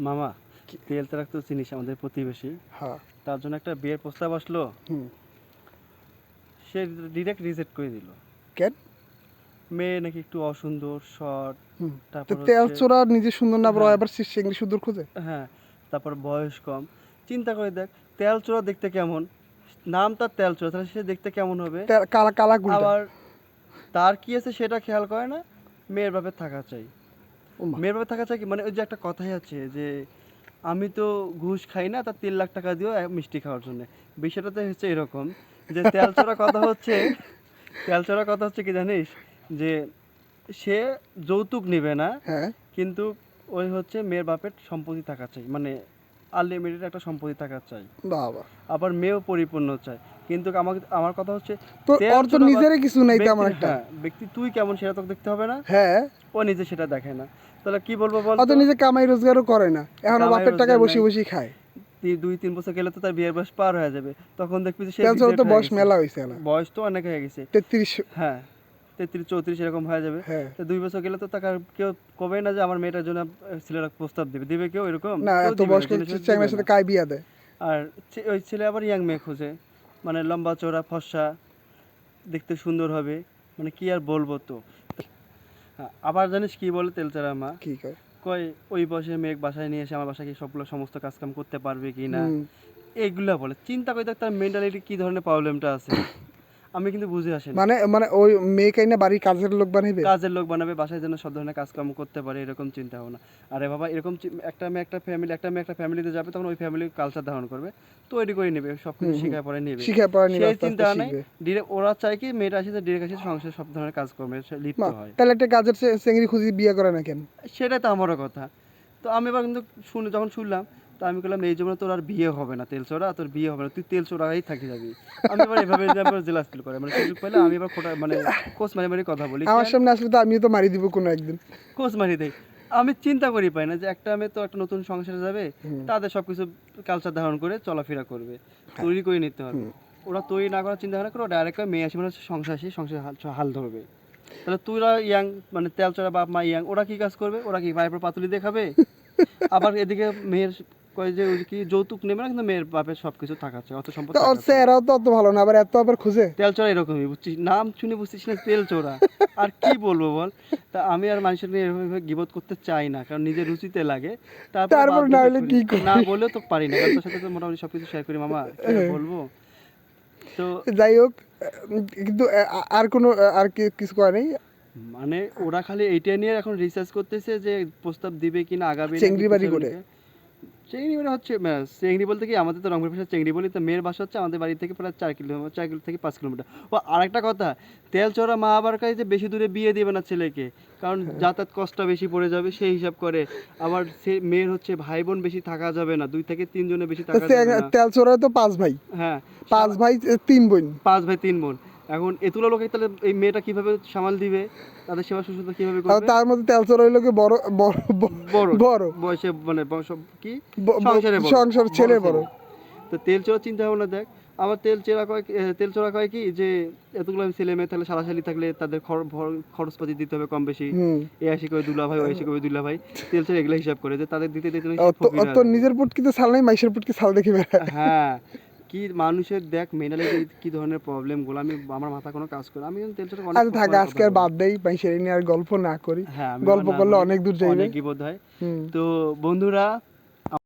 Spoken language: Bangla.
মামা, তেল তেরাক তো চিনিস আমাদের প্রতিবেশী। হ্যাঁ। তার জন্য একটা বিয়ের প্রস্তাব আসলো, হুম। সে ডিরেক্ট রিজেক্ট করে দিল। কেন? মেয়ে নাকি একটু অসুন্দর, শর্ট, হুম। তো তারপর তেল হচ্ছে চোরা নিজে সুন্দর না বড় হ্যাঁ আবার চিংড়ি সুন্দর খোঁজে। হ্যাঁ, তারপর বয়স কম। চিন্তা করে দেখ, তেল চোরা দেখতে কেমন, নাম তার তেল চোরা, তাহলে সে দেখতে কেমন হবে? কালা কালা গুলটা। আবার তার কি আছে সেটা খেয়াল করে না, মেয়ের বাপের থাকা চাই। ওমা। মেয়ের বাপের থাকা চাই কি, মানে ওই যে একটা কথাই আছে যে আমি তো ঘুষ খাই না, তার 3 লাখ টাকা দিও মিষ্টি খাওয়ার জন্য। বিষয়টাতে হচ্ছে এরকম যে তেলচোরা কথা হচ্ছে, তেলচোরা কথা হচ্ছে কি জানিস, যে সে যৌতুক নেবে না, হ্যাঁ। কিন্তু ওই হচ্ছে মেয়ের বাপের সম্পত্তি থাকা চাই, মানে আনলিমিটেড একটা সম্পত্তি থাকা চাই। বাবা। আবার মেয়েও পরিপূর্ণ চাই। কিন্তু আমাকে, আমার কথা হচ্ছে তো ওর তো নিজেরই কিছু নাই তেমন একটা। হ্যাঁ, ব্যক্তি তুই কেমন সেটা তো দেখতে হবে না, হ্যাঁ। ও নিজে সেটা দেখে না। তাহলে কি বলবো ও তো বলতো? নিজে কামাই রোজগারও করে না, এখন কামাই বাপের টাকায় রোজগার বসে নাই, বসে খায়। 2-3 বছর গেলে তো তার বিয়ের বয়স পার হয়ে যাবে, তখন দেখবি যে সে তেল চোরা রিজেক্ট তো হয়ে বয়স গেছে। মেলা হয়েছে না, বয়স তো অনেক হয়ে গেছে, 33। হ্যাঁ 33-34 এরকম হয়ে যাবে। হ্যাঁ। তো 2 বছর গেলে তো তাকে আর কেউ কবে না যে আমার মেয়েটার জন্য ছেলেরা প্রস্তাব দেবে, দিবে কেউ এরকম? না, কেউ এত দিবে না, বয়স্ক জেনে শুনে দিবে চ্যাংড়ার না। সাথে কায় বিয়া দেয়? আর ওই ছেলে আবার ইয়াং মেয়ে খোঁজে, মানে লম্বা চওড়া ফর্সা, দেখতে সুন্দর হবে, মানে কি আর বলবো তো। হ্যাঁ, আবার জানিস কি বলে তেলচারা মা, কি কয়? কয় ওই বয়সে মেয়ে বাসায় নিয়ে এসে আমার বাসায় কি সবগুলো সমস্ত কাজকাম করতে পারবে কি না, হুম। এইগুলা বলে। চিন্তা করে দেখ তার মেন্টালিটি কি ধরনের প্রবলেমটা আছে, আমি কিন্তু বুঝে আসি না। মানে মানে ওই মেয়েকে না বাড়ির কাজের লোক বানাইবে? কাজের লোক বানাবে, বাসায় যেন সব ধরনের কাজকাম করতে পারে, এরকম চিন্তা ভাবনা। আরে বাবা, এরকম একটা মেয়ে একটা ফ্যামিলিতে যাবে, তখন ওই ফ্যামিলির কালচার ধারণ করবে, তৈরি করে নেবে, সব কিছু শিখায় পরে নেবে। শিখায় পড়া নিবে, সেই আস্তে চিন্তা আস্তে নেই, শিখবে। ডিরেক্ট ওরা চায় কি মেয়েটা আসে ডিরেক্ট আসে সংসার সব ধরনের কাজকর্মে লিপ্ত হয়। তাহলে একটা কাজের চেংড়ি খুঁজি বিয়ে করে না কেন? সেটাই তো আমারও কথা। তো আমি এবার কিন্তু যখন শুনলাম, তো আমি বললাম এই জীবনে তোর আর বিয়ে হবে না তেলচোরা, তোর বিয়ে হবে না, তুই তেলচোরাই থাকি যাবি। আমি এবার এভাবে জেলাস ফিল করে, মানে সুযোগ পাইলে আমি এবার খোটা মানে কোচ মারি মারি কথা বলি, আমার কেন সামনে আসলে তো আমিও তো মারি দিব কোনো একদিন। কোচ মারি দেই। আমি চিন্তা করি পাই না যে একটা মেয়ে তো একটা নতুন সংসারে যাবে, তাদের সব কিছু কালচার ধারণ করে চলাফেরা করবে, তৈরি করে নিতে হবে। ওরা তৈরি না করার চিন্তা ভাবনা করে, ওরা ডাইরেক্ট মেয়ে আসে মানে সংসার আসি, সংসার হাল ধরবে। তাহলে তুইরা ইয়াং, মানে তেলচোরা বাপ মা ইয়াং, ওরা কি কাজ করবে? ওরা কি ভাইপোর পাতুলি দেখাবে? আবার এদিকে মেয়ের কয় যে ওই কি যৌতুক নেবে না, কিন্তু মেয়ের বাপের সবকিছু থাকাচ্ছে, অত সম্পদ তো ওর থাকাচ্ছে। চেহারাও তো অত ভালো না, আবার এত আবার খুঁজে। তেলচোরা এরকমই, বুঝছিস? নাম শুনে বুঝছিস না, তেলচোরা। আর কি বলবো বল? তা আমি আর মানুষের নিয়ে এভাবে গিবত করতে চাই না, কারণ নিজের রুচিতে লাগে। তারপরে তারপর বাধ্য না হয়ে হলে করি। কি না করি? বললেও তো পারি না, কারণ তোর সাথে তো মোটামুটি সবকিছু শেয়ার করি মামা, কি আর বলবো। তো যাই হোক, কিন্তু আর কোনো আর কিছু করে নেই? মানে ওরা খালি এইটা নিয়ে এখন রিসার্চ করতেছে যে প্রস্তাব দিবে কিনা, আগাবে নাকি চেংড়ি বাড়ি পিছাবে করে? নাকি। চেংড়ি মানে হচ্ছে চেংড়ি বলতে কি, আমাদের তো রংপুর ভাষায় চেংড়ি বলি, তো মেয়ের বাসা হচ্ছে আমাদের বাড়ি থেকে প্রায় 4 কিলোমিটার, 4 থেকে 5 কিলোমিটার। ও আরেকটা কথা, তেলচোরা মা আবার কাছে যে বেশি দূরে বিয়ে দেবে না ছেলেকে, কারণ যাতায়াত কষ্ট বেশি পড়ে যাবে সেই হিসাব করে। আবার সে মেয়ের হচ্ছে ভাই বোন বেশি থাকা যাবে না, 2 থেকে 3 জনের বেশি থাকা যাবে না। তেল চোরায় তো 5 ভাই। হ্যাঁ, 5 ভাই 3 বোন। 5 ভাই 3 বোন। এখন এতুলা লোকে তাহলে এই মেয়েটা কিভাবে সামাল দিবে, তাদের সেবা শুশ্রূষা কিভাবে আর করবে? তার মধ্যে তেল চোরা হইলো কি বড় বড় বড় বড় বয়সে, মানে বংশ কি সংসারে বড়, সংসার ছেলে বড়। তো তেল চোরা চিন্তা ভাবনা দেখ। আবার তেল চোরা কয় কি যে এতগুলো ছেলে মেয়ে থাকলে, সালাশালি থাকলে তাদের খরচপাতি দিতে হবে কম বেশি। এ আসি করে দুলা ভাই, ও আসি করে দুলা ভাই, তেল চোরা এগুলো হিসাব করে যে তাদের দিতে দিতে তোর নিজের পুটকি তো ছাল নাই, মাইশের পুটকি ছাল দেখি বেড়া। হ্যাঁ, কি মানুষের দেখ মেন্টালিটি কি ধরনের প্রবলেম গুলো, আমি আমার মাথা কোনো কাজ করে, আমি কিন্তু তেল চোরা অনেক আচ্ছা থাক, আজকে আর বাদ দেই, মাইশের নিয়ে আর গল্প না করি। হ্যাঁ, আমি গল্প করলে অনেক দূর যাইবে, অনেক বিপদ হয়। হুম। তো বন্ধুরা,